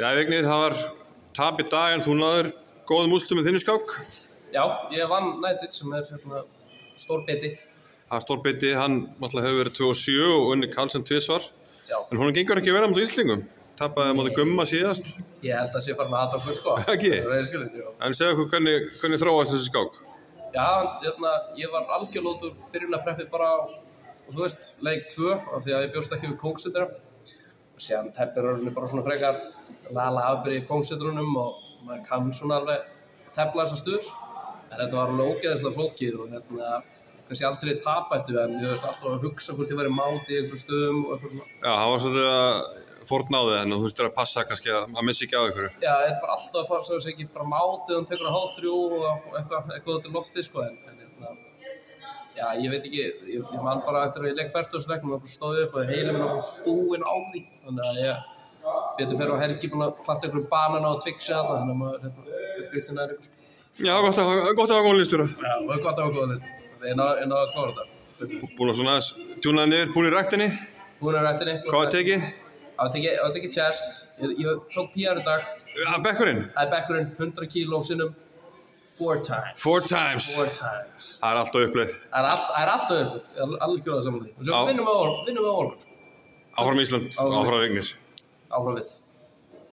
Já, Vignir, það var tap í dag en þú náður góðum úrslitum með þinni skák. Já, ég vann United sem stór biti. Það er stór biti, hann náttúrulega hefur verið 2-7 og unni Karlsson 2 svar. Já. En hún gengur ekki verið á móti Íslendingum. Tapaði á móti Gumma síðast. Ég held að sé farin að hata okkur sko. Ekki? Það er skilur, já. En segðu okkur hvernig þróast þessi skák? Já, ég var algjörlega úr byrjunarpreppi bara á, þú veist, leik 2 af því að ég bjóst ekki við kóngsetra. Og síðan teppir orðinu bara svona frekar lala afbyrði í kóngsetrunum og maður kann svona alveg tepla þessa stuð. En þetta var alveg ógeðislega flókið og kannski aldrei tapættu en ég veist alltaf að hugsa hvort ég væri máti í einhverjum stöðum og eitthvað svona. Já, það var svolítið að fórnáði þannig að þú þurftir að passa kannski að missa ekki á einhverju. Já, þetta var alltaf að passa þess ekki bara máti og tekur að hálf 3 og eitthvað til lofti sko en já, ég veit ekki, ég man bara eftir að ég leik 40-leiknum og stóði upp og heilinn minn var búinn á því þannig að ég betur fyrir á helgi búinn að planta einhverjum banana og Twixi þarna þannig að maður veit Kristinn nær ykkur. Já, gott að hafa góðan listjóra. Já, það er gott að hafa góðan listjóra. Ég náði að klára þetta. Búinn að svona tjúnaði niður, búinn í ræktinni? Búinn í ræktinni. Hvað var tekið? Það var tekið chest. Ég tók PR í dag. Ja, bekkurinn? Það er bekkurinn, 100 kíló sinnum 4 times. 4 times? 4 times. Það er alltaf uppleið. Það er alltaf uppleið. Ég er alveg gjörðað saman því. Vinnum við á morgun. Áfram Ísland, áfram Vignir. Áfram við.